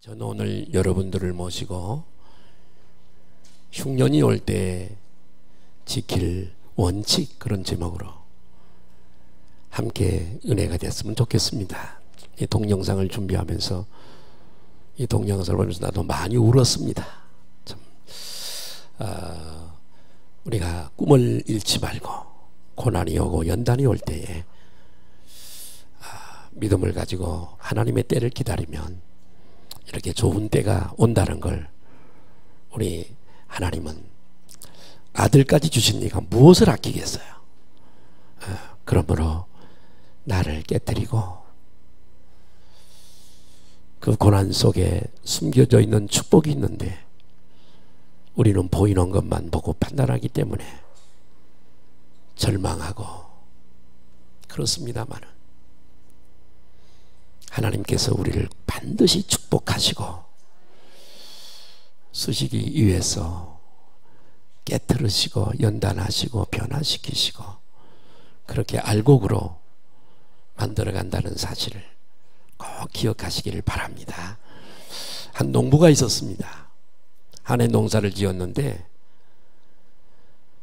저는 오늘 여러분들을 모시고 흉년이 올 때 지킬 원칙, 그런 제목으로 함께 은혜가 됐으면 좋겠습니다. 이 동영상을 준비하면서 이 동영상을 보면서 나도 많이 울었습니다. 참, 우리가 꿈을 잃지 말고 고난이 오고 연단이 올 때에 믿음을 가지고 하나님의 때를 기다리면 이렇게 좋은 때가 온다는 걸, 우리 하나님은 아들까지 주시니까 무엇을 아끼겠어요. 그러므로 나를 깨뜨리고 그 고난 속에 숨겨져 있는 축복이 있는데 우리는 보이는 것만 보고 판단하기 때문에 절망하고 그렇습니다마는, 하나님께서 우리를 반드시 축복하시고 쓰시기 위해서 깨트르시고 연단하시고 변화시키시고 그렇게 알곡으로 만들어간다는 사실을 꼭 기억하시기를 바랍니다. 한 농부가 있었습니다. 한 해 농사를 지었는데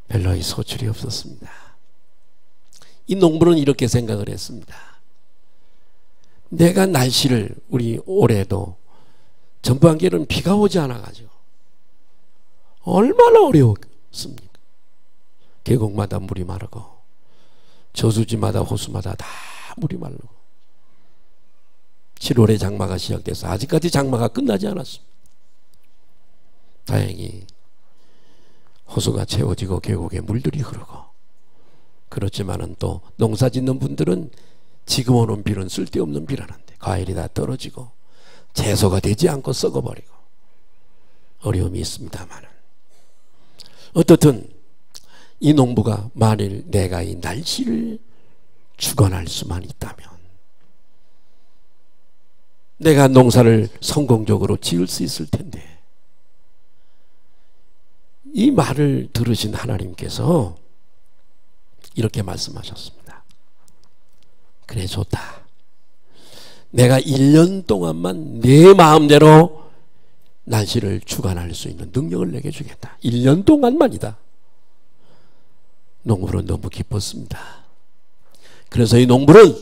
별로 소출이 없었습니다. 이 농부는 이렇게 생각을 했습니다. 내가 날씨를, 우리 올해도 전반기에는 비가 오지 않아가지고 얼마나 어려웠습니까? 계곡마다 물이 마르고 저수지마다 호수마다 다 물이 마르고 7월에 장마가 시작돼서 아직까지 장마가 끝나지 않았습니다. 다행히 호수가 채워지고 계곡에 물들이 흐르고, 그렇지만은 또 농사 짓는 분들은 지금 오는 비는 쓸데없는 비라는데 과일이 다 떨어지고 채소가 되지 않고 썩어버리고 어려움이 있습니다만, 어떻든 이 농부가 만일 내가 이 날씨를 주관할 수만 있다면 내가 농사를 성공적으로 지을 수 있을 텐데, 이 말을 들으신 하나님께서 이렇게 말씀하셨습니다. 그래, 좋다. 내가 1년 동안만 내 마음대로 날씨를 주관할 수 있는 능력을 내게 주겠다. 1년 동안만이다. 농부는 너무 기뻤습니다. 그래서 이 농부는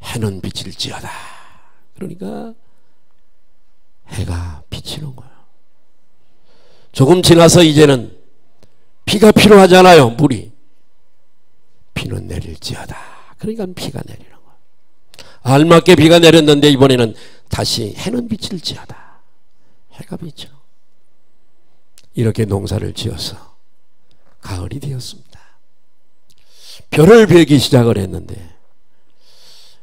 해는 비칠지어다. 그러니까 해가 비치는 거예요. 조금 지나서 이제는 비가 필요하잖아요. 물이. 비는 내릴지어다. 그러니까 비가 내리는 거예요. 알맞게 비가 내렸는데 이번에는 다시 해는 비칠지어다. 해가 비쳐. 이렇게 농사를 지어서 가을이 되었습니다. 벼를 베기 시작을 했는데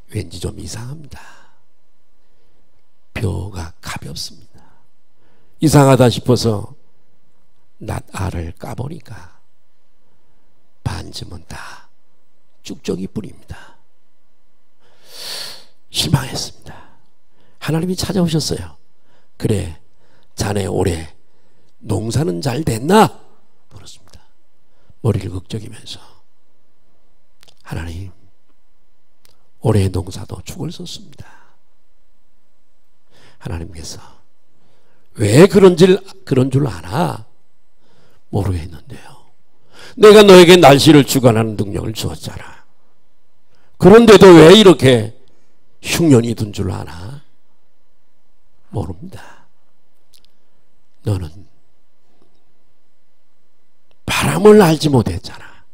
왠지 좀 이상합니다. 벼가 가볍습니다. 이상하다 싶어서 낫알을 까보니까 반쯤은 다 쭉정이 뿌립니다. 실망했습니다. 하나님이 찾아오셨어요. 그래, 자네 올해 농사는 잘 됐나? 물었습니다. 머리를 극적이면서, 하나님, 올해의 농사도 죽을 썼습니다. 하나님께서 왜 그런 줄 아나? 모르겠는데요. 내가 너에게 날씨를 주관하는 능력을 주었잖아. 그런데도 왜 이렇게 흉년이 든 줄 아나? 모릅니다. 너는 바람을 알지 못했잖아.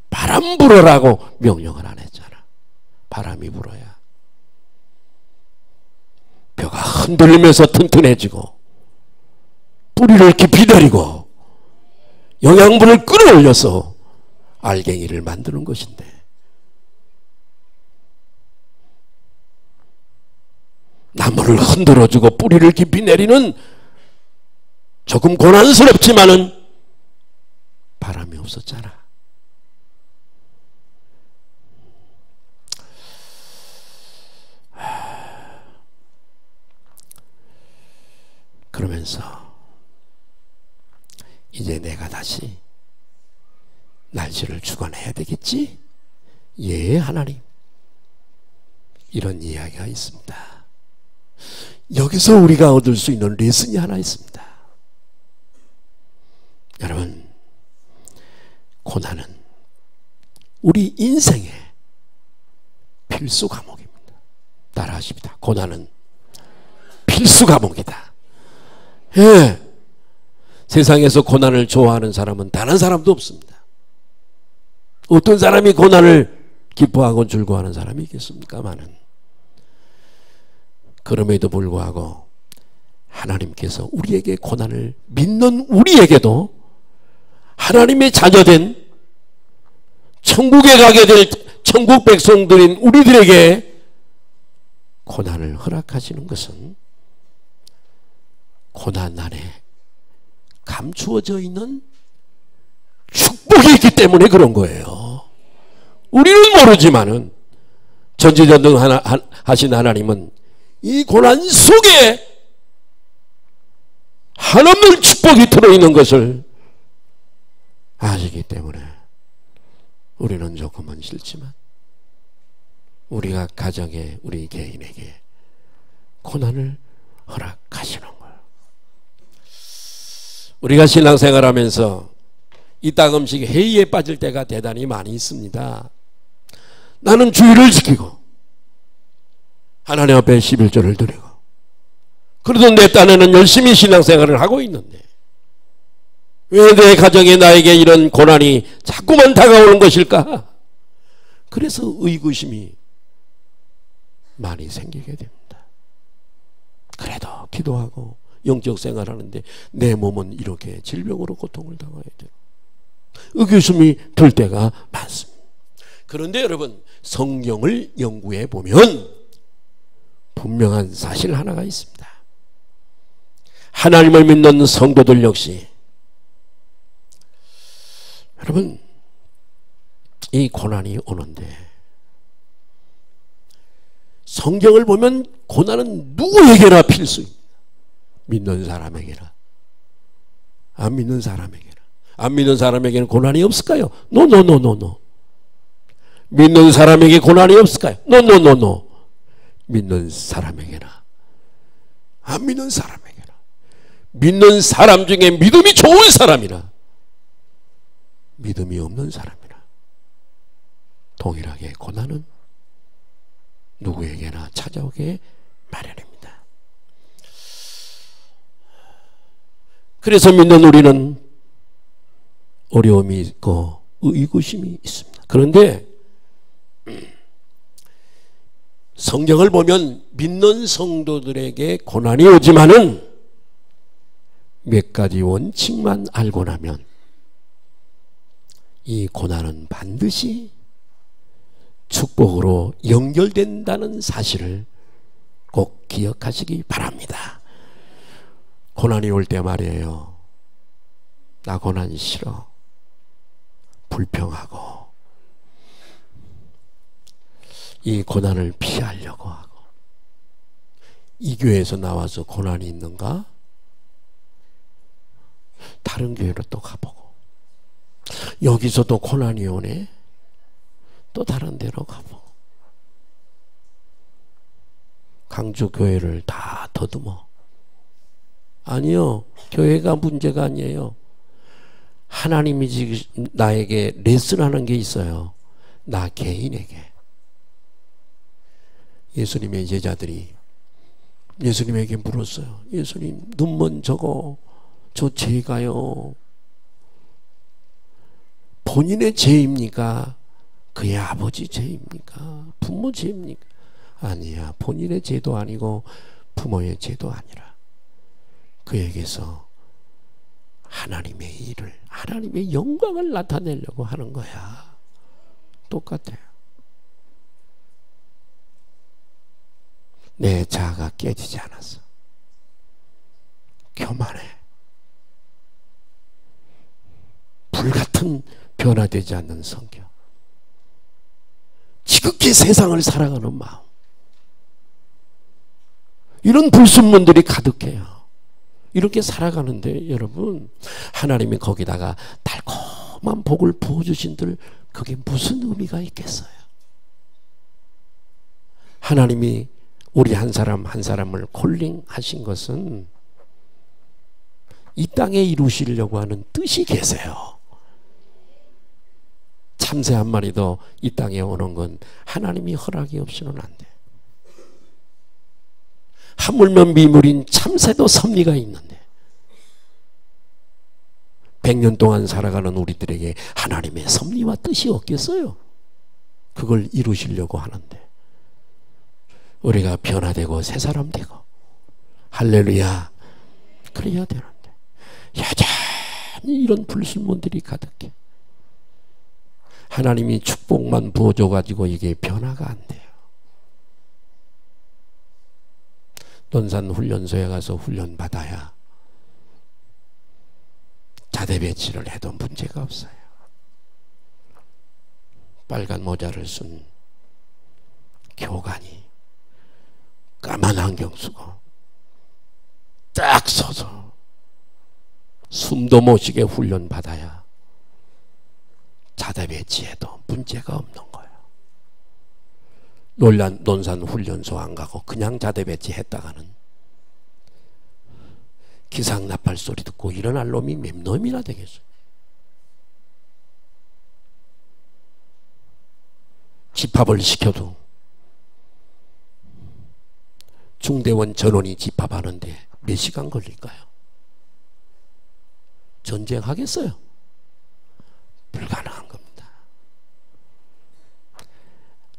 바람 불어라고 명령을 안 했잖아. 바람이 불어야 벼가 흔들리면서 튼튼해지고 뿌리를 깊이 내리고 영양분을 끌어올려서 알갱이를 만드는 것인데, 나무를 흔들어주고 뿌리를 깊이 내리는 조금 고난스럽지만은 바람이 없었잖아. 그러면서 이제 내가 다시 날씨를 주관해야 되겠지? 예, 하나님. 이런 이야기가 있습니다. 여기서 우리가 얻을 수 있는 레슨이 하나 있습니다. 여러분, 고난은 우리 인생의 필수 과목입니다. 따라하십니다. 고난은 필수 과목이다. 예. 세상에서 고난을 좋아하는 사람은 단 한 사람도 없습니다. 어떤 사람이 고난을 기뻐하고 즐거워하는 사람이 있겠습니까마는, 그럼에도 불구하고 하나님께서 우리에게 고난을 믿는 우리에게도 하나님의 자녀된 천국에 가게 될 천국 백성들인 우리들에게 고난을 허락하시는 것은 고난 안에 감추어져 있는 축복이 있기 때문에 그런 거예요. 우리는 모르지만은 전지전능 하신 하나님은 이 고난 속에 한없는 축복이 들어있는 것을 아시기 때문에 우리는 조금은 싫지만 우리가 가정에, 우리 개인에게 고난을 허락하시는 거예요. 우리가 신앙생활하면서 이따금씩 회의에 빠질 때가 대단히 많이 있습니다. 나는 주의를 지키고 하나님 앞에 11조를 드리고, 그래도 내 딴에는 열심히 신앙생활을 하고 있는데 왜 내 가정에 나에게 이런 고난이 자꾸만 다가오는 것일까? 그래서 의구심이 많이 생기게 됩니다. 그래도 기도하고 영적 생활하는데 내 몸은 이렇게 질병으로 고통을 당해야 돼요. 의구심이 들 때가 많습니다. 그런데 여러분, 성경을 연구해 보면 분명한 사실 하나가 있습니다. 하나님을 믿는 성도들 역시 여러분, 이 고난이 오는데 성경을 보면 고난은 누구에게나 필수입니다. 믿는 사람에게나 안 믿는 사람에게나. 안 믿는 사람에게는 고난이 없을까요? 노노노노노. 믿는 사람에게 고난이 없을까요? 노노노노. 믿는 사람에게나 안 믿는 사람에게나, 믿는 사람 중에 믿음이 좋은 사람이나 믿음이 없는 사람이나 동일하게 고난은 누구에게나 찾아오게 마련입니다. 그래서 믿는 우리는 어려움이 있고 의구심이 있습니다. 그런데 성경을 보면 믿는 성도들에게 고난이 오지만은 몇 가지 원칙만 알고 나면 이 고난은 반드시 축복으로 연결된다는 사실을 꼭 기억하시기 바랍니다. 고난이 올 때 말이에요, 나 고난 싫어, 불평하고 이 고난을 피하려고 하고, 이 교회에서 나와서 고난이 있는가? 다른 교회로 또 가보고, 여기서도 고난이 오네? 또 다른 데로 가보고, 강주 교회를 다 더듬어. 아니요, 교회가 문제가 아니에요. 하나님이 지금 나에게 레슨하는 게 있어요. 나 개인에게. 예수님의 제자들이 예수님에게 물었어요. 예수님, 눈먼 저거 저 죄가요, 본인의 죄입니까? 그의 아버지 죄입니까? 부모 죄입니까? 아니야, 본인의 죄도 아니고 부모의 죄도 아니라 그에게서 하나님의 일을, 하나님의 영광을 나타내려고 하는 거야. 똑같아요. 내 자아가 깨지지 않았어. 교만해. 불같은 변화되지 않는 성격. 지극히 세상을 살아가는 마음. 이런 불순물들이 가득해요. 이렇게 살아가는데 여러분, 하나님이 거기다가 달콤한 복을 부어주신들, 그게 무슨 의미가 있겠어요? 하나님이 우리 한 사람 한 사람을 콜링하신 것은 이 땅에 이루시려고 하는 뜻이 계세요. 참새 한 마리도 이 땅에 오는 건 하나님이 허락이 없이는 안 돼. 하물며 미물인 참새도 섭리가 있는데 100년 동안 살아가는 우리들에게 하나님의 섭리와 뜻이 없겠어요? 그걸 이루시려고 하는데 우리가 변화되고 새 사람 되고 할렐루야 그래야 되는데 여전히 이런 불순물들이 가득해. 하나님이 축복만 부어줘가지고 이게 변화가 안 돼요. 논산 훈련소에 가서 훈련 받아야 자대 배치를 해도 문제가 없어요. 빨간 모자를 쓴 교관이 까만 안경 쓰고 딱 서서 숨도 못 쉬게 훈련 받아야 자대 배치해도 문제가 없는 거예요. 논산 훈련소 안 가고 그냥 자대 배치했다가는 기상 나팔 소리 듣고 일어날 놈이 몇 놈이나 되겠어요. 집합을 시켜도 중대원 전원이 집합하는데 몇 시간 걸릴까요? 전쟁하겠어요? 불가능한 겁니다.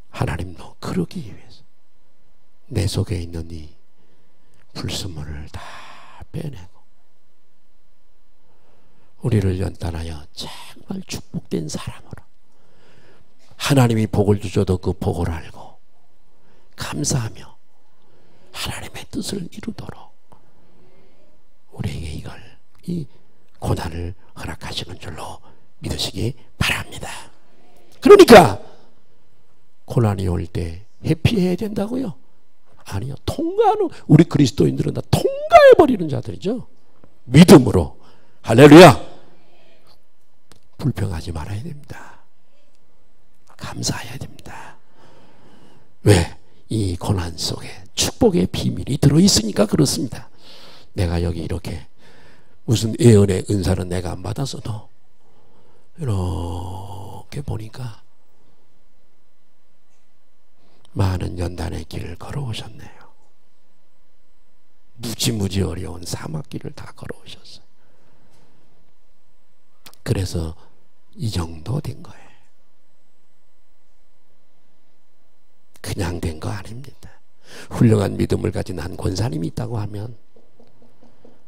하나님도 그러기 위해서 내 속에 있는 이 불순물을 다 빼내고 우리를 연단하여 정말 축복된 사람으로 하나님이 복을 주셔도 그 복을 알고 감사하며 하나님의 뜻을 이루도록 우리에게 이 고난을 허락하시는 줄로 믿으시기 바랍니다. 그러니까 고난이 올 때 회피해야 된다고요? 아니요. 통과하는, 우리 그리스도인들은 다 통과해버리는 자들이죠. 믿음으로. 할렐루야. 불평하지 말아야 됩니다. 감사해야 됩니다. 왜? 이 고난 속에 축복의 비밀이 들어있으니까 그렇습니다. 내가 여기 이렇게 무슨 예언의 은사는 내가 안 받았어도 이렇게 보니까 많은 연단의 길을 걸어오셨네요. 무지무지 어려운 사막길을 다 걸어오셨어요. 그래서 이 정도 된 거예요. 그냥 된 거 아닙니다. 훌륭한 믿음을 가진 한 권사님이 있다고 하면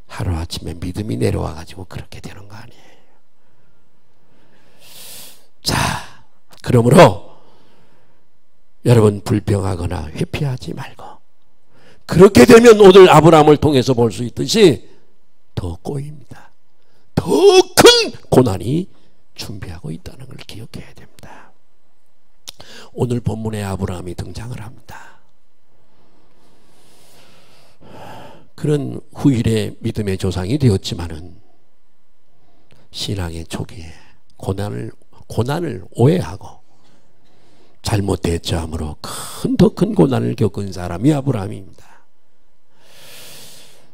하루아침에 믿음이 내려와 가지고 그렇게 되는 거 아니에요. 자, 그러므로 여러분 불평하거나 회피하지 말고, 그렇게 되면 오늘 아브라함을 통해서 볼 수 있듯이 더 꼬입니다. 더 큰 고난이 준비하고 있다는 걸 기억해야 됩니다. 오늘 본문에 아브라함이 등장을 합니다. 그런 후일의 믿음의 조상이 되었지만은 신앙의 초기에 고난을 오해하고 잘못 대처함으로 더 큰 고난을 겪은 사람이 아브라함입니다.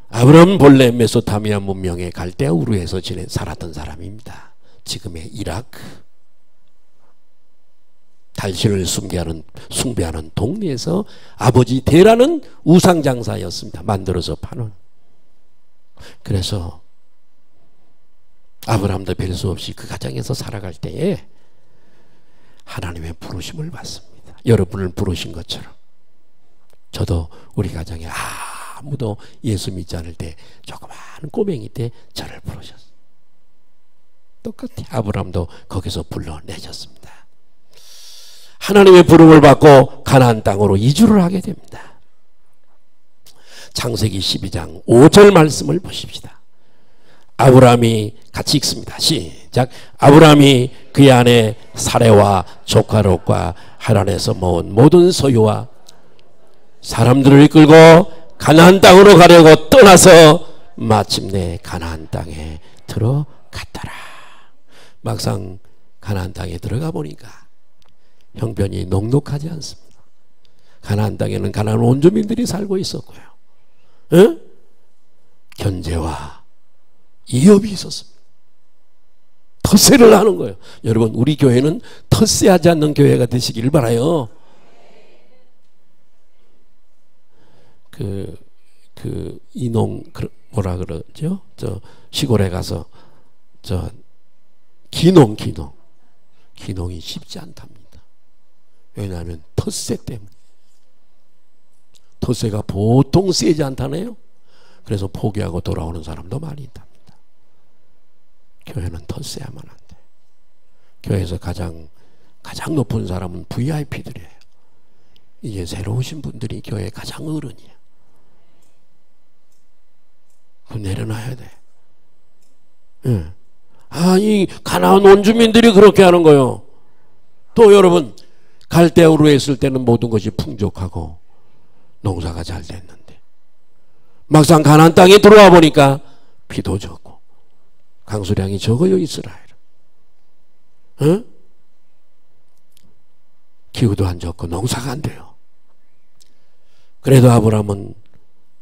아브라함은 본래 메소타미아 문명의 갈대아 우르에서 살았던 사람입니다. 지금의 이라크, 달신을 숭배하는 동네에서 아버지 데라는 우상장사였습니다. 만들어서 파는. 그래서 아브라함도 별 수 없이 그 가정에서 살아갈 때에 하나님의 부르심을 받습니다. 여러분을 부르신 것처럼 저도 우리 가정에 아무도 예수 믿지 않을 때 조그만 꼬맹이 때 저를 부르셨어요. 똑같이 아브라함도 거기서 불러내셨습니다. 하나님의 부름을 받고 가나안 땅으로 이주를 하게 됩니다. 창세기 12장 5절 말씀을 보십시다. 아브라함이 같이 읽습니다. 시작. 아브라함이 그의 아내 사레와 조카 롯과 하란에서 모은 모든 소유와 사람들을 이끌고 가나안 땅으로 가려고 떠나서 마침내 가나안 땅에 들어갔더라. 막상 가나안 땅에 들어가 보니까 형편이 녹록하지 않습니다. 가나안 땅에는 가나안 원주민들이 살고 있었고요. 에? 견제와 이업이 있었습니다. 텃세를 하는 거예요. 여러분, 우리 교회는 텃세하지 않는 교회가 되시길 바라요. 뭐라 그러죠? 저 시골에 가서 기농이 쉽지 않답니다. 왜냐하면 텃세 때문에. 텃세가 보통 세지 않다네요. 그래서 포기하고 돌아오는 사람도 많이 있답니다. 교회는 텃세야만 안 돼. 교회에서 가장 높은 사람은 VIP들이에요. 이제 새로 오신 분들이 교회 가장 어른이에요. 그거 내려놔야 돼. 예. 이 가나안 원주민들이 그렇게 하는 거예요. 또 여러분, 갈대아우르에 있을 때는 모든 것이 풍족하고 농사가 잘 됐는데 막상 가나안 땅에 들어와 보니까 비도 적고 강수량이 적어요. 이스라엘은. 어? 기후도 안 좋고 농사가 안 돼요. 그래도 아브라함은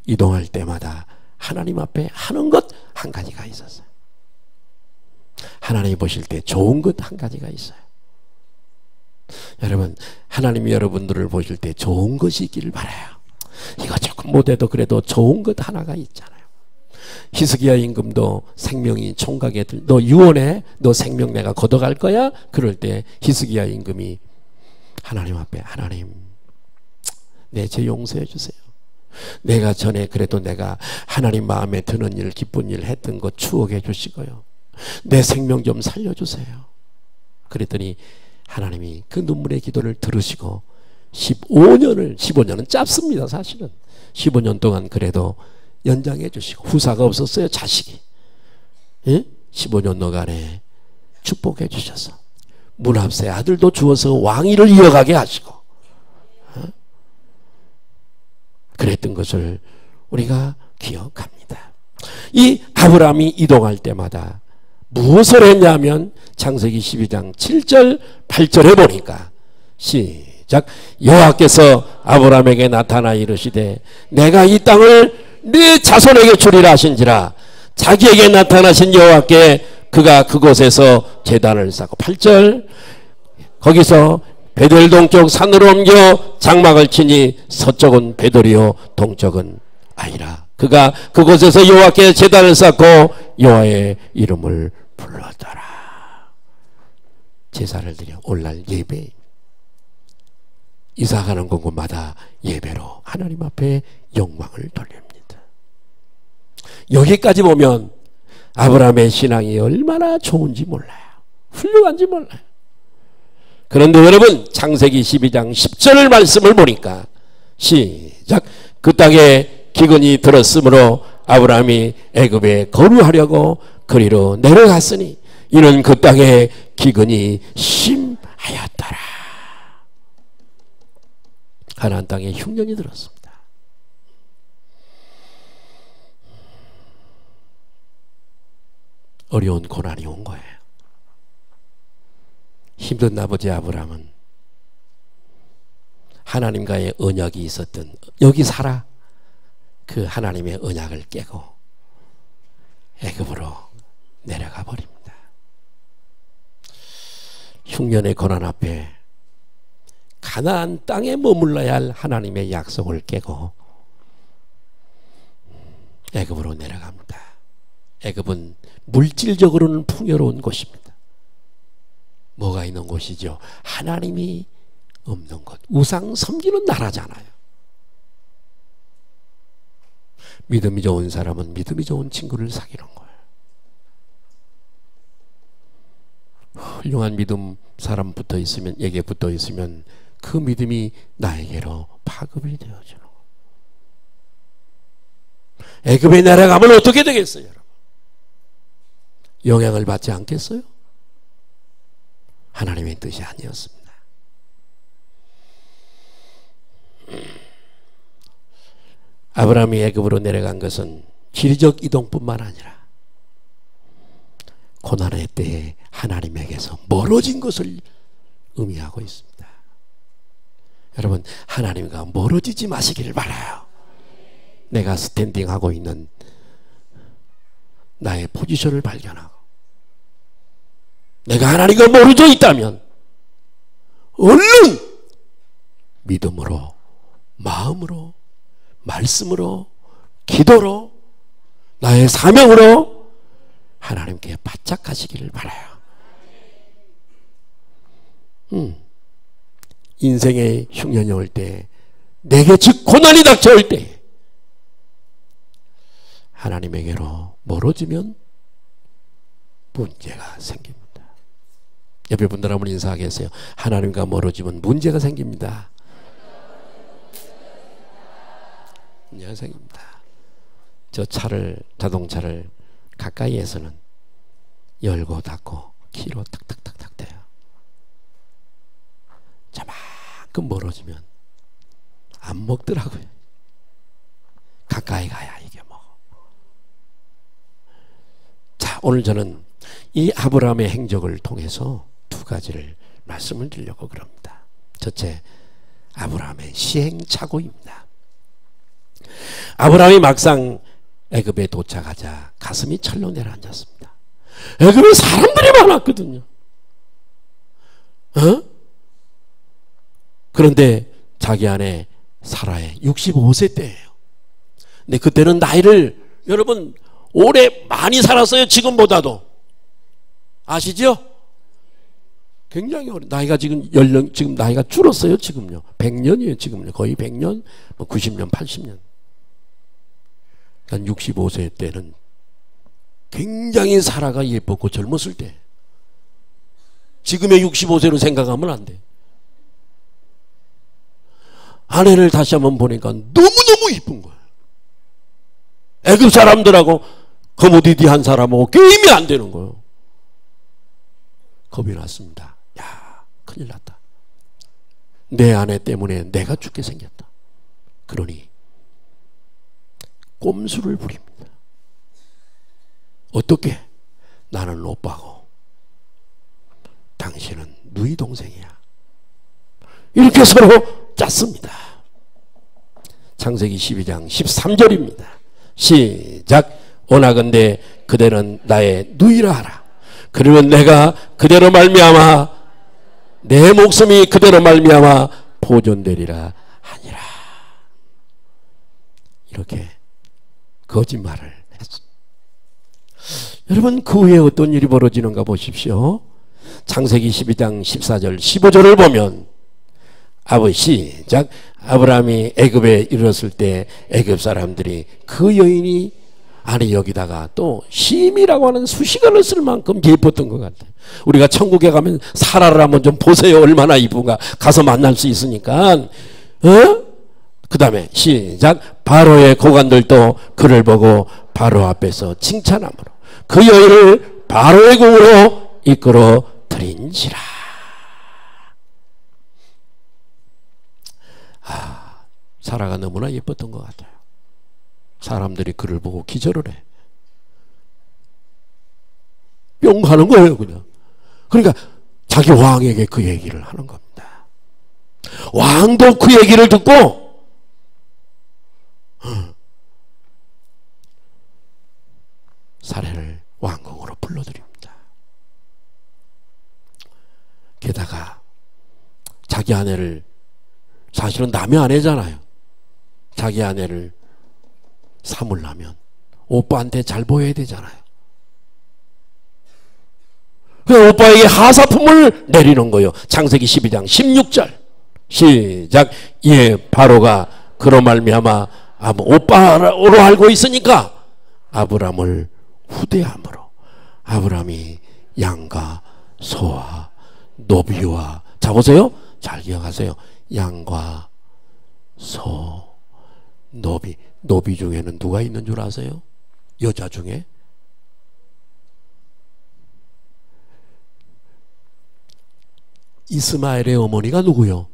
이동할 때마다 하나님 앞에 하는 것 한 가지가 있었어요. 하나님이 보실 때 좋은 것 한 가지가 있어요. 여러분, 하나님이 여러분들을 보실 때 좋은 것이 있기를 바라요. 이거 조금 못해도 그래도 좋은 것 하나가 있잖아요. 히스기야 임금도 생명이 총각에 너 유언해, 너 생명 내가 걷어갈 거야. 그럴 때 히스기야 임금이 하나님 앞에, 하나님 내 죄 용서해 주세요. 내가 전에 그래도 내가 하나님 마음에 드는 일, 기쁜 일 했던 것 추억해 주시고요, 내 생명 좀 살려주세요. 그랬더니 하나님이 그 눈물의 기도를 들으시고 15년은 짧습니다. 사실은 15년 동안 그래도 연장해 주시고, 후사가 없었어요. 자식이. 예? 15년 동안에 축복해 주셔서 문합세 아들도 주어서 왕위를 이어가게 하시고, 그랬던 것을 우리가 기억합니다. 이 아브라함이 이동할 때마다 무엇을 했냐면 창세기 12장 7절 8절에 보니까 시작. 여호와께서 아브라함에게 나타나 이르시되 내가 이 땅을 네 자손에게 주리라 하신지라. 자기에게 나타나신 여호와께 그가 그곳에서 제단을 쌓고, 8절 거기서 베델 동쪽 산으로 옮겨 장막을 치니 서쪽은 베델이요 동쪽은 아이라. 그가 그곳에서 여호와께 제단을 쌓고 여호와의 이름을 불렀더라. 제사를 드려 오늘날 예배, 이사가는 곳곳마다 예배로 하나님 앞에 영광을 돌립니다. 여기까지 보면 아브라함의 신앙이 얼마나 좋은지 몰라요. 훌륭한지 몰라요. 그런데 여러분, 창세기 12장 10절 말씀을 보니까 시작. 그 땅에 기근이 들었으므로 아브라함이 애굽에 거류하려고 그리로 내려갔으니 이는 그 땅에 기근이 심하였더라. 가나안 땅에 흉년이 들었습니다. 어려운 고난이 온 거예요. 힘든 아버지 아브라함은 하나님과의 언약이 있었던, 여기 살아, 그 하나님의 언약을 깨고 애굽으로 내려가 버립니다. 흉년의 고난 앞에 가나안 땅에 머물러야 할 하나님의 약속을 깨고 애굽으로 내려갑니다. 애굽은 물질적으로는 풍요로운 곳입니다. 뭐가 있는 곳이죠? 하나님이 없는 곳, 우상 섬기는 나라잖아요. 믿음이 좋은 사람은 믿음이 좋은 친구를 사귀는 거예요. 훌륭한 믿음 사람 붙어 있으면, 에게 붙어 있으면 그 믿음이 나에게로 파급이 되어지는 거예요. 애굽에 내려가면 어떻게 되겠어요, 여러분? 영향을 받지 않겠어요? 하나님의 뜻이 아니었습니다. 아브라함이 애굽으로 내려간 것은 지리적 이동뿐만 아니라 고난의 때에 하나님에게서 멀어진 것을 의미하고 있습니다. 여러분, 하나님과 멀어지지 마시기를 바라요. 내가 스탠딩하고 있는 나의 포지션을 발견하고 내가 하나님과 멀어져 있다면 얼른 믿음으로, 마음으로, 말씀으로, 기도로, 나의 사명으로 하나님께 바짝 하시기를 바라요. 인생의 흉년이 올 때, 내게 즉 고난이 닥쳐올 때 하나님에게로 멀어지면 문제가 생깁니다. 옆에 분들 한번 인사하게 하세요. 하나님과 멀어지면 문제가 생깁니다. 문제가 생깁니다. 저 자동차를 가까이에서는 열고 닫고 키로 탁탁탁탁 돼요. 저만큼 멀어지면 안 먹더라고요. 가까이 가야 이게 먹어. 자, 오늘 저는 이 아브라함의 행적을 통해서 두 가지를 말씀을 드리려고 그럽니다. 첫째, 아브라함의 시행착오입니다. 아브라함이 막상 애굽에 도착하자 가슴이 철로 내려앉았습니다. 애굽에 사람들이 많았거든요. 그런데 자기 아내 사라의 65세 때예요. 근데 그때는 나이를 여러분 오래 많이 살았어요. 지금보다도. 아시죠? 굉장히 어린 나이가 지금 지금 나이가 줄었어요. 지금요. 100년이에요. 지금요. 거의 100년, 90년, 80년. 그러니까 65세 때는 굉장히 사라가 예뻤고 젊었을 때. 지금의 65세로 생각하면 안 돼. 아내를 다시 한번 보니까 너무너무 이쁜 거예요. 애굽 사람들하고 거무디디한 사람하고 게임이 안 되는 거예요. 겁이 났습니다. 야, 큰일 났다. 내 아내 때문에 내가 죽게 생겼다. 그러니 꼼수를 부립니다. 어떻게? 나는 오빠고 당신은 누이 동생이야. 이렇게 서로 짰습니다. 창세기 12장 13절입니다. 시작. 오나건대 그대는 나의 누이라 하라. 그러면 내가 그대로 말미암아 내 목숨이 그대로 말미암아 보존되리라 하니라. 이렇게 거짓말을 했습니다. 여러분, 그 후에 어떤 일이 벌어지는가 보십시오. 창세기 12장 14절 15절을 보면 시작. 아브라함이 애굽에 이르렀을 때 애굽 사람들이 그 여인이 아니 여기다가 또 심이라고 하는 수식어를 쓸 만큼 예뻤던 것 같아요. 우리가 천국에 가면 사라를 한번 좀 보세요. 얼마나 이쁜가. 가서 만날 수 있으니까. 그 다음에 시작. 바로의 고관들도 그를 보고 바로 앞에서 칭찬하므로 그 여인을 바로의 궁으로 이끌어 드린지라. 사라가 너무나 예뻤던 것 같아요. 사람들이 그를 보고 기절을 해. 뿅 하는 거예요, 그냥. 그러니까 자기 왕에게 그 얘기를 하는 겁니다. 왕도 그 얘기를 듣고 사례를 왕궁으로 불러들입니다. 게다가 자기 아내를, 사실은 남의 아내잖아요. 자기 아내를 삼으려면 오빠한테 잘 보여야 되잖아요. 그 오빠에게 하사품을 내리는 거예요. 창세기 12장 16절 시작. 예, 바로가 그로 말미암아 오빠로 알고 있으니까 아브람을 후대함으로 아브람이 양과 소와 노비와, 자 보세요. 잘 기억하세요. 양과 소, 노비 중에는 누가 있는 줄 아세요? 여자 중에? 이스마엘의 어머니가 누구요?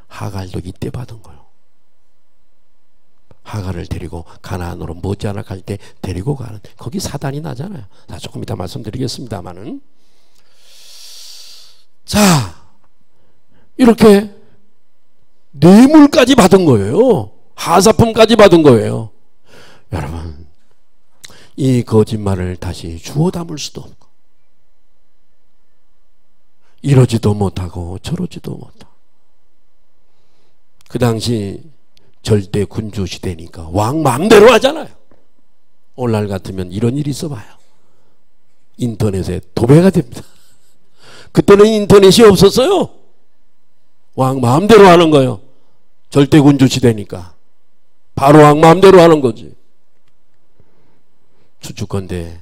하갈도 이때 받은 거요. 하갈을 데리고 가나안으로 머지않아 갈 때 데리고 가는, 거기 사단이 나잖아요. 자, 조금 이따 말씀드리겠습니다만은, 자, 이렇게 뇌물까지 받은 거예요. 하사품까지 받은 거예요. 여러분, 이 거짓말을 다시 주워 담을 수도 없고, 이러지도 못하고 저러지도 못하고. 그 당시 절대 군주 시대니까 왕 마음대로 하잖아요. 오늘날 같으면 이런 일이 있어봐요. 인터넷에 도배가 됩니다. 그때는 인터넷이 없었어요. 왕 마음대로 하는 거예요. 절대 군주 시대니까 바로 왕 마음대로 하는 거지. 추측건대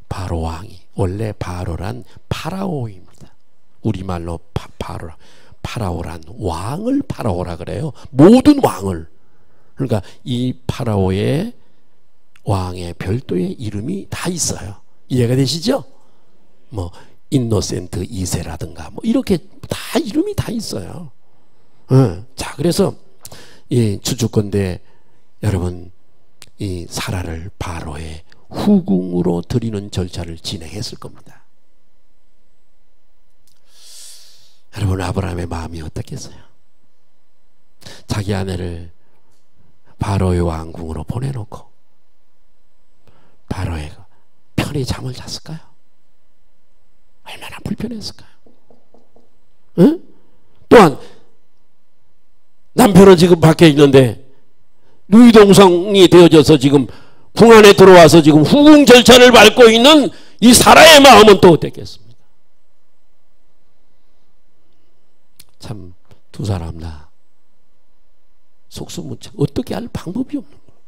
바로 왕이, 원래 바로란 파라오입니다. 우리말로 파라오란 왕을 파라오라 그래요. 모든 왕을. 그러니까 이 파라오의 왕의 별도의 이름이 다 있어요. 이해가 되시죠? 뭐 인노센트 2세라든가 뭐 이렇게 다 이름이 다 있어요. 자, 그래서 이 추측건대 여러분, 이 사라를 바로의 후궁으로 드리는 절차를 진행했을 겁니다. 여러분, 아브라함의 마음이 어떻겠어요? 자기 아내를 바로의 왕궁으로 보내놓고 바로의 편히 잠을 잤을까요? 얼마나 불편했을까요? 응? 또한 남편은 지금 밖에 있는데 누이동성이 되어져서 지금 궁 안에 들어와서 지금 후궁 절차를 밟고 있는 이 사라의 마음은 또 어땠겠습니까? 참, 두 사람 다 속수무책, 어떻게 할 방법이 없는 거예요.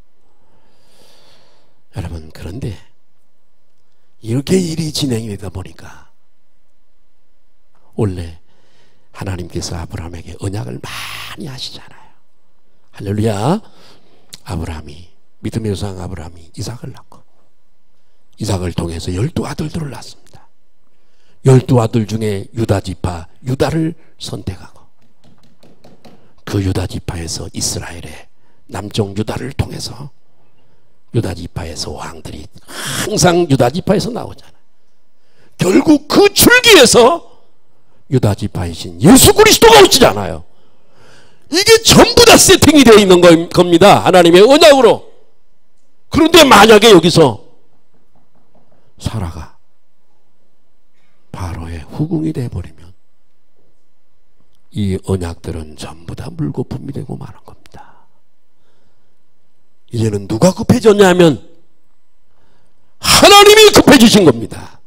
여러분, 그런데 이렇게 일이 진행이 되다 보니까 원래 하나님께서 아브라함에게 언약을 많이 하시잖아요. 할렐루야. 아브라함이, 믿음의 조상 아브라함이 이삭을 낳고 이삭을 통해서 12아들들을 낳습니다. 12아들 중에 유다지파, 유다를 선택하고 그 유다지파에서 이스라엘의 남쪽 유다를 통해서 유다지파에서 왕들이 항상 유다지파에서 나오잖아요. 결국 그 줄기에서 유다지파이신 예수 그리스도가 오시잖아요. 이게 전부 다 세팅이 되어 있는 겁니다. 하나님의 언약으로. 그런데 만약에 여기서 사라가 바로의 후궁이 되어버리면 이 언약들은 전부 다 물거품이 되고 마는 겁니다. 이제는 누가 급해졌냐면 하나님이 급해지신 겁니다.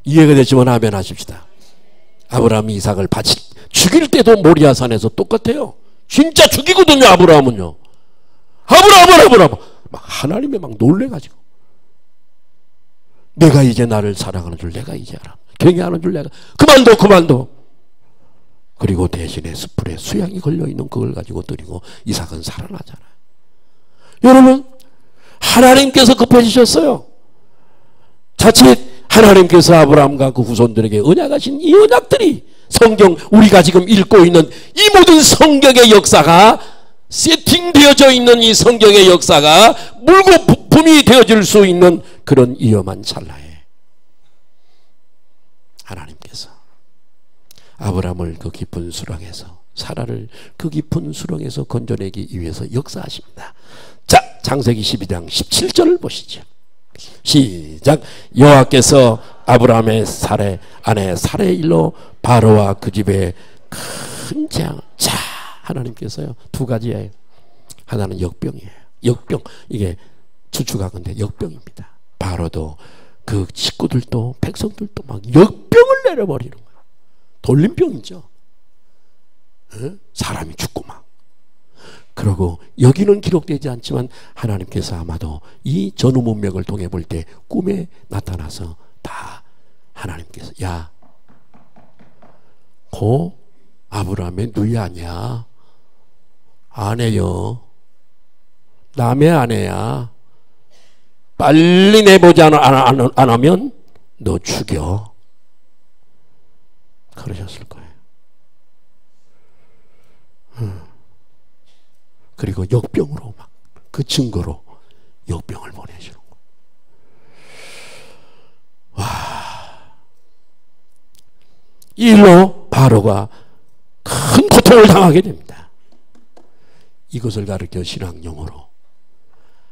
이해가 되시면 아멘 하십시다. 아브라함이 이삭을 죽일 때도 모리아산에서 똑같아요. 진짜 죽이거든요. 아브라함은요. 아브라함 막 하나님이 막 놀래가지고, 내가 이제 나를 사랑하는 줄 내가 이제 알아, 경외하는 줄 내가, 그만둬. 그리고 대신에 숯불에 수양이 걸려있는 그걸 가지고 드리고 이삭은 살아나잖아요. 여러분, 하나님께서 급해지셨어요. 자칫 하나님께서 아브라함과 그 후손들에게 언약하신 이 언약들이, 성경 우리가 지금 읽고 있는 이 모든 성경의 역사가, 세팅되어져 있는 이 성경의 역사가 물거품이 되어질 수 있는 그런 위험한 찰나에 하나님께서 아브라함을 그 깊은 수렁에서, 사라를 그 깊은 수렁에서 건져내기 위해서 역사하십니다. 자, 창세기 12장 17절을 보시죠. 시작. 여호와께서 아브라함의 아내 사라의 일로 바로와 그 집에 큰 재앙. 자, 하나님께서요, 두 가지예요. 하나는 역병이에요. 역병. 이게 추측하건대 역병입니다. 바로도 그 식구들도 백성들도 막 역병을 내려버리는 거예요. 돌림병이죠. 사람이 죽고 막. 그리고 여기는 기록되지 않지만 하나님께서 아마도 이 전후 문맥을 통해 볼 때 꿈에 나타나서 다 하나님께서, 야, 고 아브라함의 누이 아니야, 아내요, 남의 아내야, 빨리 내보지 안 하면 너 죽여, 그러셨을 거예요. 그리고 역병으로 막 그 증거로 역병을 보내시는 거예요. 와, 이 일로 바로가 큰 고통을 당하게 됩니다. 이것을 가르쳐 신앙용어로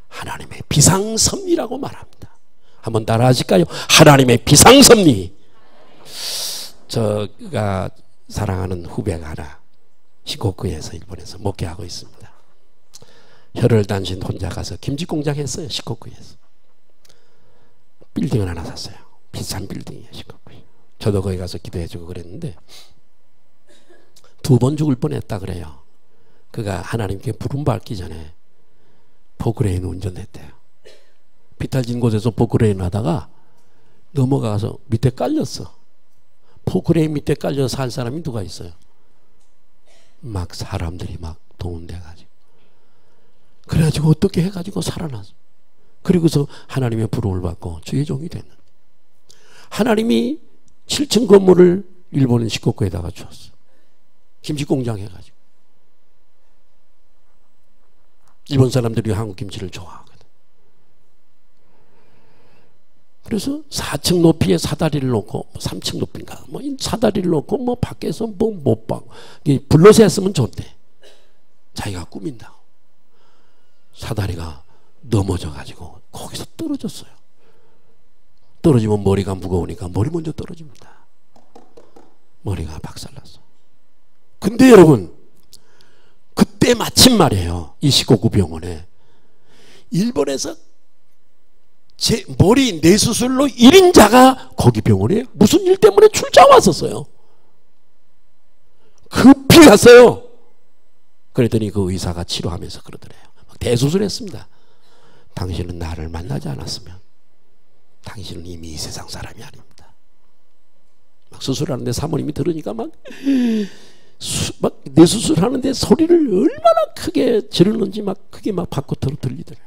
하나님의 비상섭리라고 말합니다. 한번 따라 하실까요? 하나님의 비상섭리. 제가 사랑하는 후배가 하나 시코쿠에서 일본에서 목회하고 있습니다. 혈을 단신 혼자 가서 김치공장 했어요. 시코쿠에서 빌딩을 하나 샀어요. 비싼 빌딩이에요. 시코쿠에. 저도 거기 가서 기도해주고 그랬는데 2번 죽을 뻔했다 그래요. 그가 하나님께 부름받기 전에 포크레인 운전했대요. 비탈진 곳에서 포크레인 하다가 넘어가서 밑에 깔렸어. 포크레인 밑에 깔려서 산 사람이 누가 있어요? 막 사람들이 막 동원돼가지고 그래가지고 어떻게 해가지고 살아났어. 그리고서 하나님의 부름을 받고 주의 종이 됐는. 하나님이 7층 건물을 일본 시코쿠에다가 주었어. 김치공장 해가지고. 일본 사람들이 한국 김치를 좋아하거든. 그래서 4층 높이에 사다리를 놓고 3층 높이인가 뭐 사다리를 놓고 뭐 밖에서 뭐 못 봐. 불러서 했으면 좋대. 자기가 꾸민다고. 사다리가 넘어져 가지고 거기서 떨어졌어요. 떨어지면 머리가 무거우니까 머리 먼저 떨어집니다. 머리가 박살났어. 근데 여러분 그때 마침 말이에요. 이 시코쿠 병원에 일본에서 제 머리 뇌수술로 1인자가 거기 병원에 무슨 일 때문에 출장 왔었어요. 급히 갔어요. 그랬더니 그 의사가 치료하면서 그러더래요. 대수술했습니다. 당신은 나를 만나지 않았으면 당신은 이미 이 세상 사람이 아닙니다. 막 수술하는데 사모님이 들으니까 막 뇌수술하는데 소리를 얼마나 크게 지르는지 막 그게 막 밖으로 들리더래요.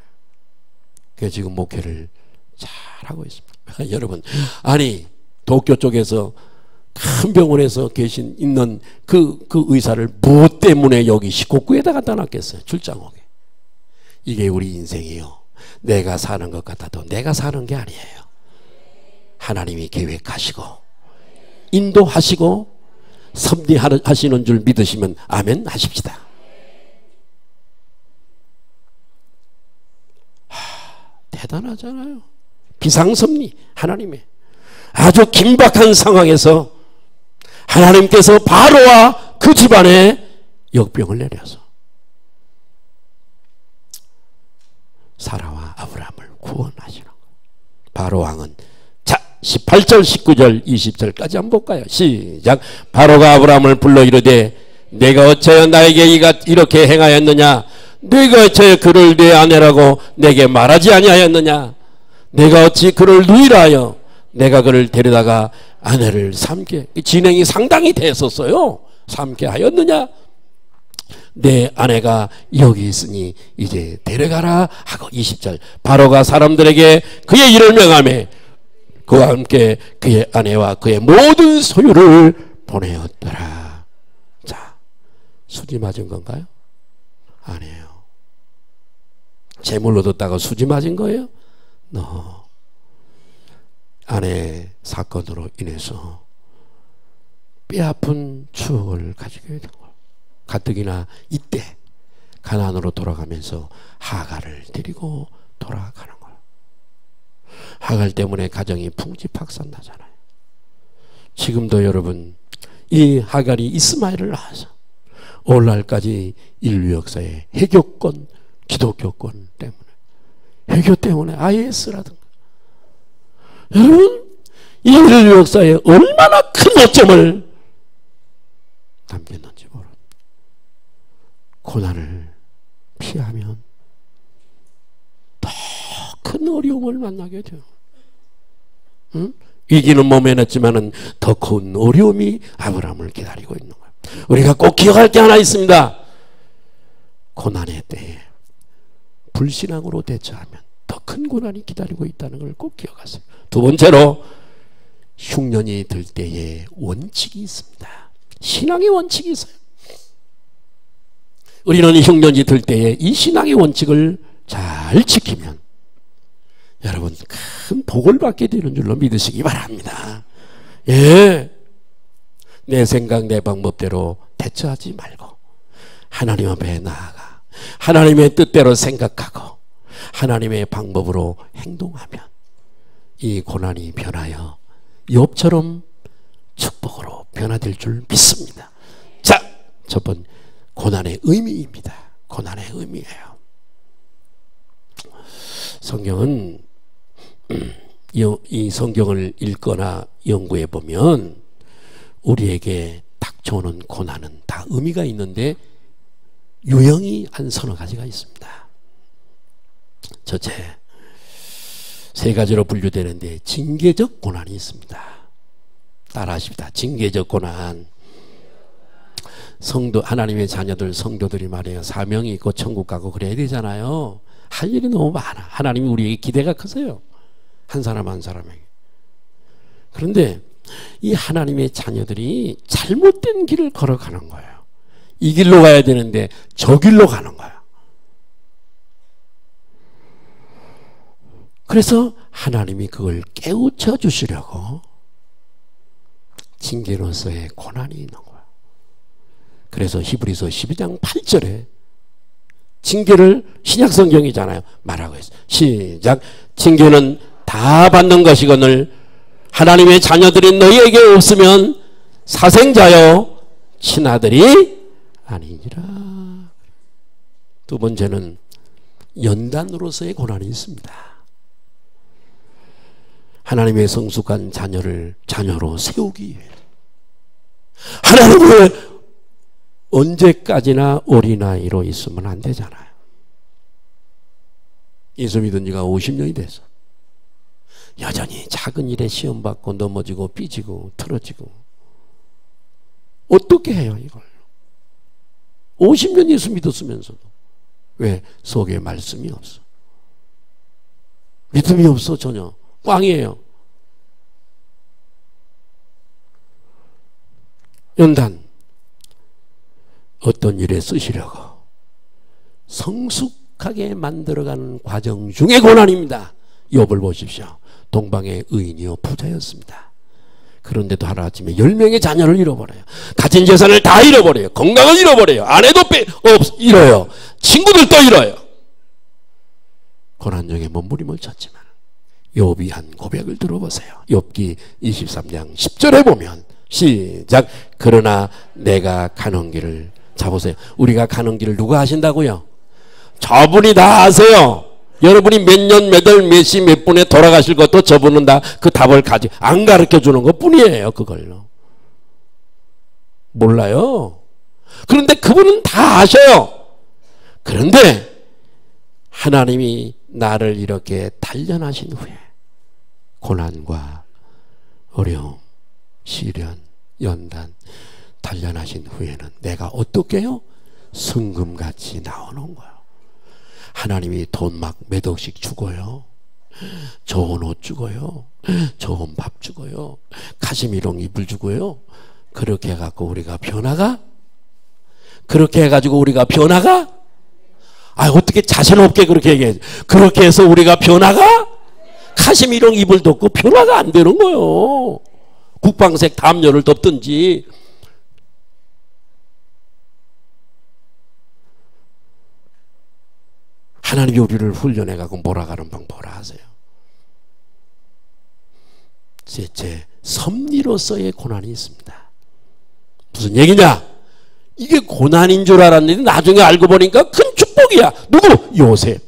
그래서 지금 목회를 잘하고 있습니다. 여러분, 아니 도쿄 쪽에서 큰 병원에서 있는 그 의사를 무엇 때문에 여기 시코쿠에다 갖다 놨겠어요? 출장 오게. 이게 우리 인생이요. 내가 사는 것 같아도 내가 사는 게 아니에요. 하나님이 계획하시고 인도하시고 섭리하시는 줄 믿으시면 아멘 하십시다. 대단하잖아요. 비상섭리 하나님의 아주 긴박한 상황에서 하나님께서 바로와 그 집안에 역병을 내려서 사라와 아브라함을 구원하시는 거예요. 바로 왕은 자 18절 19절 20절까지 한번 볼까요? 시작. 바로가 아브라함을 불러 이르되 내가 어찌하여 나에게 이렇게 행하였느냐? 내가 어찌하여 그를 내 아내라고 내게 말하지 아니하였느냐? 내가 어찌 그를 누이라 하여 내가 그를 데려다가 아내를 삼게, 진행이 상당히 됐었어요. 삼게 하였느냐? 내 아내가 여기 있으니 이제 데려가라 하고 20절. 바로가 사람들에게 그의 일을 명하며 그와 함께 그의 아내와 그의 모든 소유를 보내었더라. 자, 수지 맞은 건가요? 아니에요. 재물로 뒀다가 수지 맞은 거예요? No. 아내 사건으로 인해서 뼈아픈 추억을 가지게 된 거예요. 가뜩이나 이때 가나안으로 돌아가면서 하갈을 데리고 돌아가는 거예요. 하갈 때문에 가정이 풍지박산 나잖아요. 지금도 여러분 이 하갈이 이스마엘을 낳아서 오늘날까지 인류 역사의 해교권, 기독교권 때문에, 해교 때문에 IS라든가, 여러분 이 인류 역사에 얼마나 큰 오점을 남겼는지 모릅니다. 고난을 피하면 더 큰 어려움을 만나게 돼요. 응? 위기는 모면했지만은 더 큰 어려움이 아브라함을 기다리고 있는 거예요. 우리가 꼭 기억할 게 하나 있습니다. 고난의 때에 불신앙으로 대처하면 더 큰 고난이 기다리고 있다는 걸 꼭 기억하세요. 두 번째로 흉년이 들 때에 원칙이 있습니다. 신앙의 원칙이 있어요. 우리는 흉년이 들 때에 이 신앙의 원칙을 잘 지키면 여러분 큰 복을 받게 되는 줄로 믿으시기 바랍니다. 예, 내 생각 내 방법대로 대처하지 말고 하나님 앞에 나아가 하나님의 뜻대로 생각하고 하나님의 방법으로 행동하면 이 고난이 변하여 욥처럼 축복으로 변화될 줄 믿습니다. 자, 첫 번째 고난의 의미입니다. 고난의 의미예요. 성경은 이 성경을 읽거나 연구해 보면 우리에게 닥쳐오는 고난은 다 의미가 있는데 유형이 한 서너 가지가 있습니다. 첫째, 세 가지로 분류되는데 징계적 고난이 있습니다. 따라하십니다. 징계적 고난. 성도, 하나님의 자녀들, 성도들이 말이에요. 사명이 있고 천국 가고 그래야 되잖아요. 할 일이 너무 많아. 하나님이 우리에게 기대가 크세요. 한 사람 한 사람에게. 그런데 이 하나님의 자녀들이 잘못된 길을 걸어가는 거예요. 이 길로 가야 되는데 저 길로 가는 거예요. 그래서 하나님이 그걸 깨우쳐 주시려고 징계로서의 고난이 있는 거예요. 그래서 히브리서 12장 8절에 징계를 신약성경이잖아요. 말하고 있어요. 시작. 징계는 다 받는 것이거늘 하나님의 자녀들이 너희에게 없으면 사생자여 친아들이 아니니라. 두 번째는 연단으로서의 고난이 있습니다. 하나님의 성숙한 자녀로 세우기 위해 하나님은 언제까지나 어린아이로 있으면 안 되잖아요. 예수 믿은 지가 50년이 돼서 여전히 작은 일에 시험받고 넘어지고 삐지고 틀어지고 어떻게 해요 이걸? 50년 예수 믿었으면서도 왜 속에 말씀이 없어? 믿음이 없어. 전혀 꽝이에요. 연단, 어떤 일에 쓰시려고 성숙하게 만들어가는 과정 중의 고난입니다. 욥을 보십시오. 동방의 의인이요 부자였습니다. 그런데도 하루아침에 10명의 자녀를 잃어버려요. 가진 재산을 다 잃어버려요. 건강을 잃어버려요. 아내도 잃어요. 친구들도 잃어요. 고난중에 몸부림을 쳤지만 욥이 한 고백을 들어보세요. 욥기 23장 10절에 보면 시작. 그러나 내가 가는 길을, 자 보세요. 우리가 가는 길을 누가 하신다고요? 저분이 다 아세요. 여러분이 몇 년, 몇 월, 몇 시, 몇 분에 돌아가실 것도 저분은 다 그 답을 안 가르쳐 주는 것 뿐이에요. 그걸로. 몰라요. 그런데 그분은 다 아셔요. 그런데 하나님이 나를 이렇게 단련하신 후에 고난과 어려움, 시련, 연단 단련하신 후에는 내가 어떻게 해요? 성금같이 나오는 거예요. 하나님이 돈 막 몇 억씩 주고요. 좋은 옷 주고요. 좋은 밥 주고요. 카시미롱 이불 주고요. 그렇게 해갖고 우리가 변화가? 그렇게 해가지고 우리가 변화가? 아, 어떻게 자신 없게 그렇게 얘기해. 그렇게 해서 우리가 변화가? 카시미롱 이불도 없고 변화가 안 되는 거예요. 국방색 담요를 덮든지. 하나님이 우리를 훈련해가고 몰아가는 방법을 아세요. 셋째, 섭리로서의 고난이 있습니다. 무슨 얘기냐? 이게 고난인 줄 알았는데 나중에 알고 보니까 큰 축복이야. 누구? 요셉.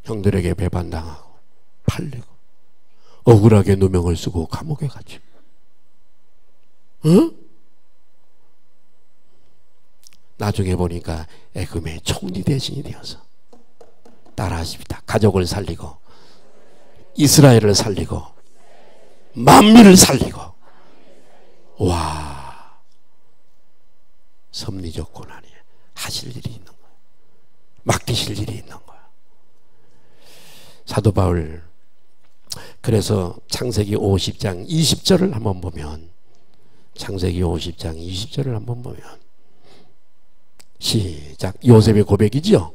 형들에게 배반당하고 팔리고 억울하게 누명을 쓰고 감옥에 가지. 응? 나중에 보니까 애굽의 총리 대신이 되어서 따라하십니다. 가족을 살리고 이스라엘을 살리고 만민을 살리고. 와, 섭리적 고난이 하실 일이 있는 거예요. 맡기실 일이 있는 거예요. 사도 바울, 그래서 창세기 50장 20절을 한번 보면, 창세기 50장 20절을 한번 보면 시작. 요셉의 고백이지요.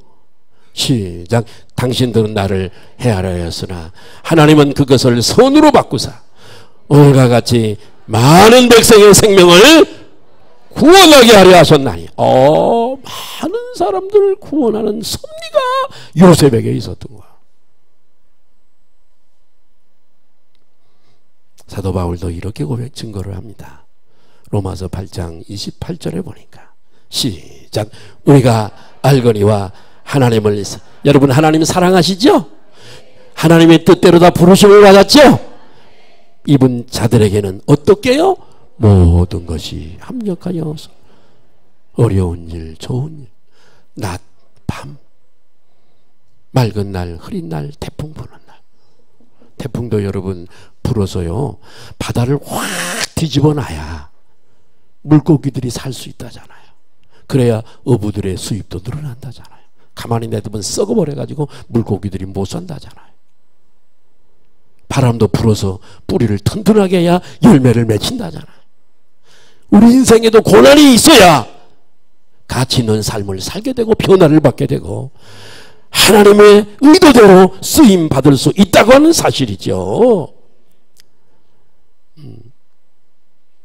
시작. 당신들은 나를 해하려 하였으나 하나님은 그것을 선으로 바꾸사 오늘과 같이 많은 백성의 생명을 구원하게 하려 하셨나니. 많은 사람들을 구원하는 섭리가 요셉에게 있었던 거야. 사도 바울도 이렇게 증거를 합니다. 로마서 8장 28절에 보니까 시작. 우리가 알거니와 하나님을, 여러분 하나님 사랑하시죠? 하나님의 뜻대로 다 부르심을 받았죠? 이분 자들에게는 어떻게요? 모든 것이 합력하여서 어려운 일, 좋은 일, 낮, 밤, 맑은 날, 흐린 날, 태풍 부는 날. 태풍도 여러분 불어서요, 바다를 확 뒤집어 놔야 물고기들이 살 수 있다잖아요. 그래야 어부들의 수입도 늘어난다잖아요. 가만히 냅두면 썩어버려가지고 물고기들이 못 산다잖아요. 바람도 불어서 뿌리를 튼튼하게 해야 열매를 맺힌다잖아요. 우리 인생에도 고난이 있어야 가치 있는 삶을 살게 되고 변화를 받게 되고 하나님의 의도대로 쓰임 받을 수 있다고 하는 사실이죠.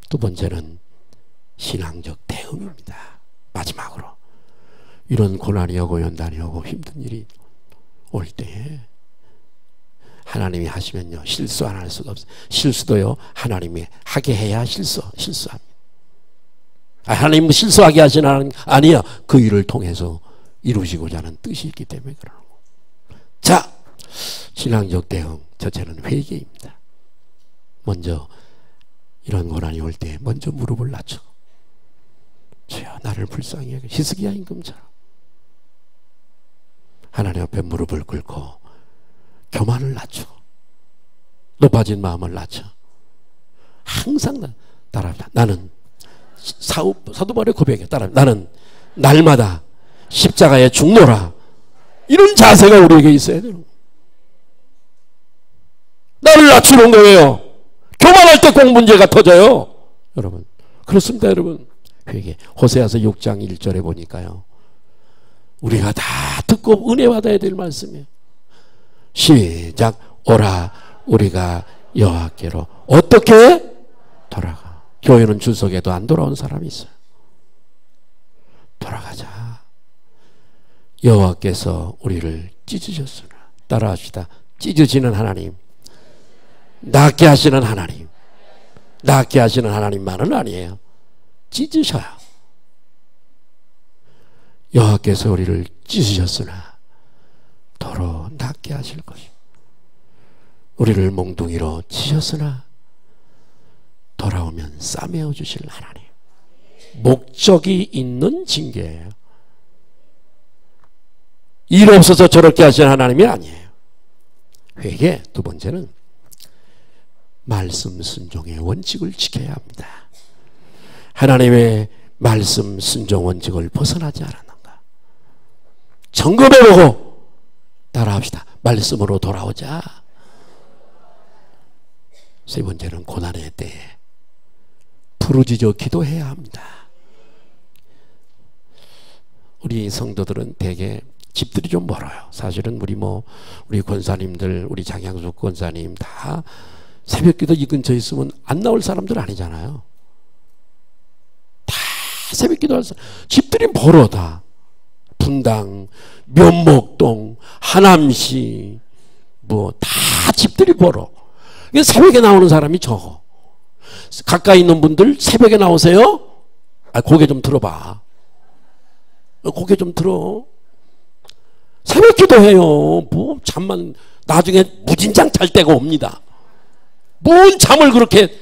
두 번째는 신앙적 대응입니다. 마지막으로 이런 고난이 오고 연단이 오고 힘든 일이 올 때에 하나님이 하시면요 실수 안 할 수가 없어요. 실수도요 하나님이 하게 해야 실수합니다. 하나님은 실수하게 하시는 하나님 아니야. 그 일을 통해서 이루시고자 하는 뜻이 있기 때문에 그러는 거예요. 자, 신앙적 대응 첫째는 회개입니다. 먼저 이런 고난이 올 때 먼저 무릎을 낮춰. 주여 나를 불쌍히 여겨. 히스기야 임금처럼 하나님 앞에 무릎을 꿇고 교만을 낮추고 높아진 마음을 낮춰. 항상 따라합니다. 나는 사도 바울의 고백에 따라 나는 날마다 십자가에 죽노라. 이런 자세가 우리에게 있어야 되는 거예요. 나를 낮추는 거예요. 교만할 때 꼭 문제가 터져요. 여러분 그렇습니다. 여러분 회개. 호세아서 6장 1절에 보니까요 우리가 다 듣고 은혜 받아야 될 말씀이에요. 시작. 오라 우리가 여호와께로 어떻게 돌아가. 교회는 주석에도 안 돌아온 사람이 있어요. 돌아가자. 여호와께서 우리를 찢으셨으나. 따라합시다. 찢어지는 하나님, 낫게 하시는 하나님, 낫게 하시는 하나님만은 아니에요. 찢으셔요. 여호와께서 우리를 찢으셨으나 도로 낫게 하실 것이요 우리를 몽둥이로 치셨으나 돌아오면 싸매어 주실 하나님. 목적이 있는 징계예요. 일 없어서 저렇게 하시는 하나님이 아니에요. 회개. 두 번째는 말씀 순종의 원칙을 지켜야 합니다. 하나님의 말씀 순종 원칙을 벗어나지 않았는가. 점검해보고 따라합시다. 말씀으로 돌아오자. 세 번째는 고난의 때에 부르짖어 기도해야 합니다. 우리 성도들은 대개 집들이 좀 멀어요. 사실은 우리 권사님들, 우리 장양숙 권사님 다 새벽기도 이 근처에 있으면 안 나올 사람들 아니잖아요. 다 새벽기도 할 사람. 집들이 멀어 다. 분당, 면목동, 하남시 다 집들이 멀어. 새벽에 나오는 사람이 적어. 가까이 있는 분들 새벽에 나오세요? 고개 좀 들어봐. 고개 좀 들어. 새벽 기도해요. 잠만 나중에 무진장 잘 때가 옵니다. 뭔 잠을 그렇게.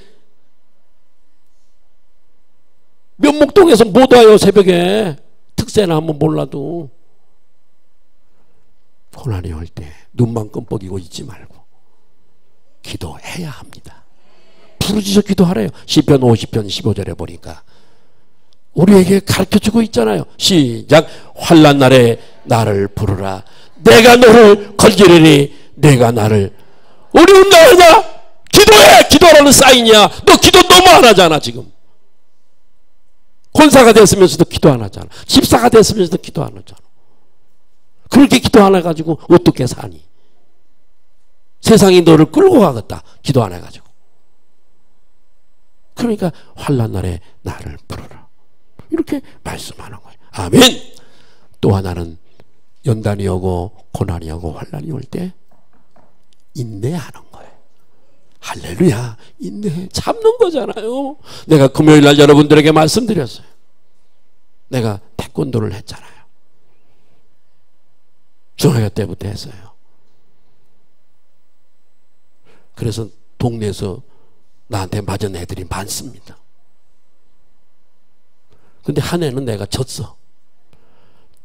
면목동에서 못 와요 새벽에. 특세나 한번 몰라도. 고난이 올 때 눈만 끔뻑이고 있지 말고 기도해야 합니다. 부르짖어 기도하래요. 시편 50편 15절에 보니까 우리에게 가르쳐주고 있잖아요. 시작. 환난 날에 나를 부르라. 내가 너를 건지리니 내가 나를. 어려운 날이냐? 기도해. 기도하라는 사인이야. 너 기도 너무 안 하잖아 지금. 권사가 됐으면서도 기도 안 하잖아. 집사가 됐으면서도 기도 안 하잖아. 그렇게 기도 안 해가지고 어떻게 사니? 세상이 너를 끌고 가겠다. 기도 안 해가지고. 그러니까 환난 날에 나를 부르라. 이렇게 말씀하는 거예요. 아멘. 또 하나는 연단이 오고 고난이 오고 환난이 올 때 인내하는 거예요. 할렐루야. 인내 참는 거잖아요. 내가 금요일 날 여러분들에게 말씀드렸어요. 내가 태권도를 했잖아요. 중학교 때부터 했어요. 그래서 동네에서 나한테 맞은 애들이 많습니다. 근데 한 애는 내가 졌어.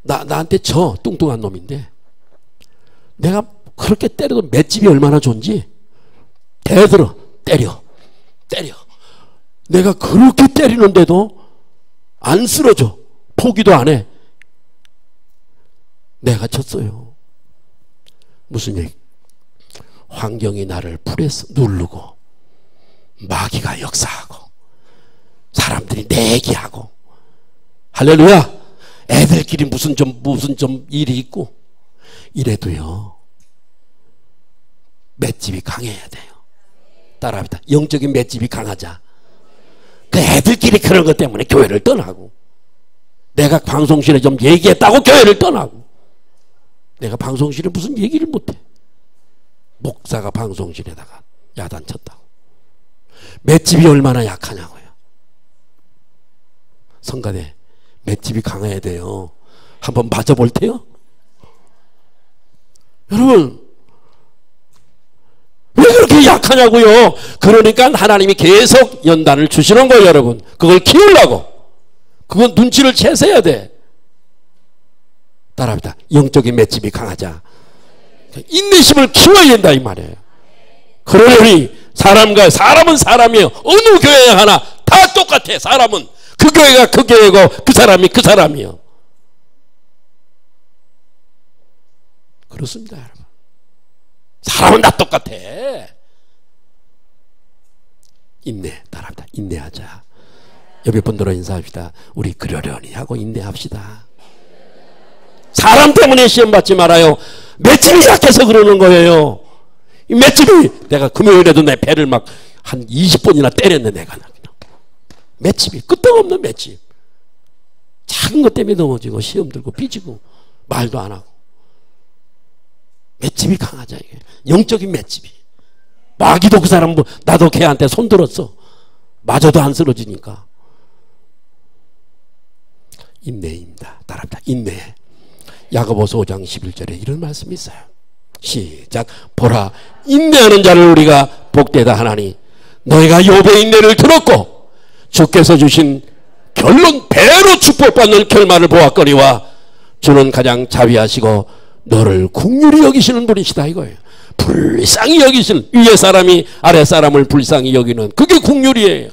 나한테 져. 뚱뚱한 놈인데 내가 그렇게 때려도 맷집이 얼마나 좋은지 대들어 때려 내가 그렇게 때리는데도 안 쓰러져. 포기도 안 해. 내가 졌어요. 무슨 얘기? 환경이 나를 풀에서 누르고 마귀가 역사하고 사람들이 내기하고 할렐루야. 애들끼리 무슨 좀 일이 있고 이래도요 맷집이 강해야 돼요. 따라합니다. 영적인 맷집이 강하자. 그 애들끼리 그런 것 때문에 교회를 떠나고 내가 방송실에 좀 얘기했다고 교회를 떠나고 내가 방송실에 무슨 얘기를 못해. 목사가 방송실에다가 야단쳤다고. 맷집이 얼마나 약하냐고요. 성가대 맷집이 강해야 돼요. 한번 맞아볼 테요. 여러분 왜 그렇게 약하냐고요. 그러니까 하나님이 계속 연단을 주시는 거예요. 여러분 그걸 키우려고. 그건 눈치를 채서야 돼. 따라합니다. 영적인 맷집이 강하자. 인내심을 키워야 된다 이 말이에요. 그러니 사람은 사람이에요. 어느 교회 하나 다 똑같아. 사람은 그 교회가 그 교회고 그 사람이 그 사람이에요. 그렇습니다 여러분. 사람은 다 똑같아. 인내. 따라합니다. 인내하자. 옆에 분들로 인사합시다. 우리 그러려니 하고 인내합시다. 사람 때문에 시험 받지 말아요. 맷집이 약해서 그러는 거예요. 이 맷집이 내가 금요일에도 내 배를 막 한 20번이나 때렸네. 내가 맷집이 끄떡없는 맷집. 작은 것 때문에 넘어지고 시험 들고 삐지고 말도 안 하고. 맷집이 강하자 이게. 영적인 맷집이. 마귀도 그 사람 나도 걔한테 손 들었어. 맞아도 안 쓰러지니까. 인내입니다. 따라합니다. 인내. 야고보서 5장 11절에 이런 말씀이 있어요. 시작. 보라 인내하는 자를 우리가 복되다 하나니 너희가 욥의 인내를 들었고 주께서 주신 결론 배로 축복받는 결말을 보았거니와 주는 가장 자비하시고 너를 긍휼히 여기시는 분이시다 이거예요. 불쌍히 여기시는, 위에 사람이 아래 사람을 불쌍히 여기는 그게 긍휼이에요.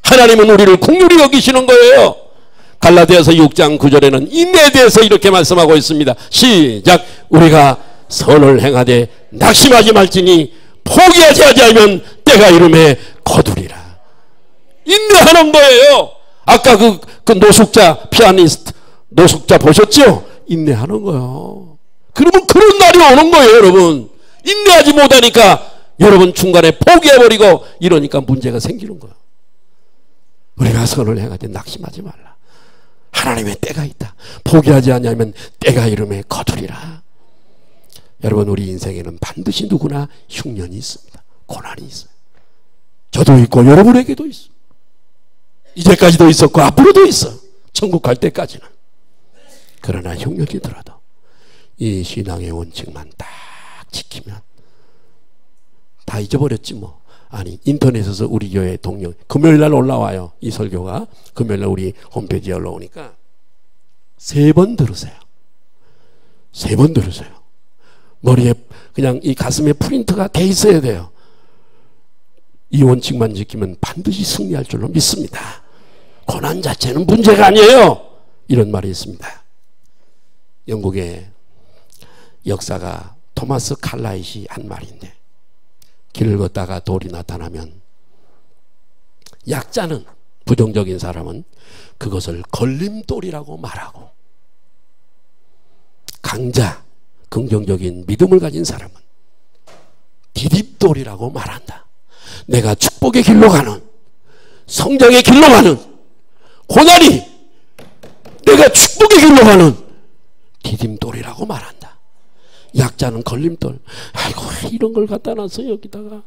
하나님은 우리를 긍휼히 여기시는 거예요. 갈라디아서 6장 9절에는 인내에 대해서 이렇게 말씀하고 있습니다. 시작. 우리가 선을 행하되 낙심하지 말지니 포기하지 아니하면 때가 이름에 거두리라. 인내하는 거예요. 아까 그 노숙자 피아니스트 노숙자 보셨죠? 인내하는 거예요. 그러면 그런 날이 오는 거예요. 여러분 인내하지 못하니까 여러분 중간에 포기해버리고 이러니까 문제가 생기는 거예요. 우리가 선을 행하되 낙심하지 말라. 하나님의 때가 있다. 포기하지 않으면 때가 이름에 거두리라. 여러분 우리 인생에는 반드시 누구나 흉년이 있습니다. 고난이 있어요. 저도 있고 여러분에게도 있어. 이제까지도 있었고 앞으로도 있어. 천국 갈 때까지는. 그러나 흉년이 들어도 이 신앙의 원칙만 딱 지키면 다 잊어버렸지 뭐. 아니 인터넷에서 우리 교회 동료 금요일날 올라와요. 이 설교가 금요일날 우리 홈페이지에 올라오니까 3번 들으세요. 3번 들으세요. 머리에 그냥 이 가슴에 프린트가 돼 있어야 돼요. 이 원칙만 지키면 반드시 승리할 줄로 믿습니다. 고난 자체는 문제가 아니에요. 이런 말이 있습니다. 영국의 역사가 토마스 칼라이시 한 말인데 길을 걷다가 돌이 나타나면 약자는 부정적인 사람은 그것을 걸림돌이라고 말하고 강자 긍정적인 믿음을 가진 사람은 디딤돌이라고 말한다. 내가 축복의 길로 가는 성장의 길로 가는 고난이 내가 축복의 길로 가는 디딤돌이라고 말한다. 약자는 걸림돌. 아이고 이런 걸 갖다 놔서 여기다가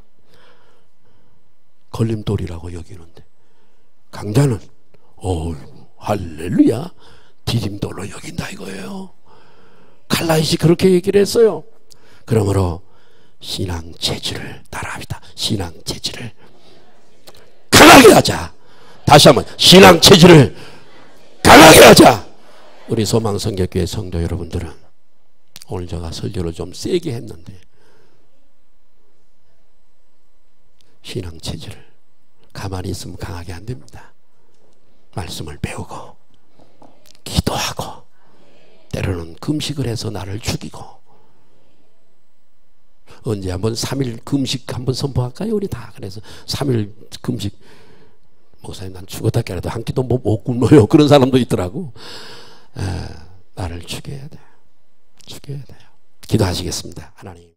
걸림돌이라고 여기는데, 강자는 할렐루야 디딤돌로 여긴다 이거예요. 칼라이시 그렇게 얘기를 했어요. 그러므로 신앙 체질을 따라합니다. 신앙 체질을 강하게 하자. 다시 한번 신앙 체질을 강하게 하자. 우리 소망성결교회 성도 여러분들은, 오늘 제가 설교를 좀 세게 했는데 신앙 체질을 가만히 있으면 강하게 안 됩니다. 말씀을 배우고 기도하고 때로는 금식을 해서 나를 죽이고, 언제 한번 3일 금식 한번 선포할까요? 우리 다. 그래서 3일 금식, 목사님 난 죽었다 깨라도 한 끼도 못 굶어요. 그런 사람도 있더라고. 나를 죽여야 돼요. 죽여야 돼요. 기도하시겠습니다. 하나님.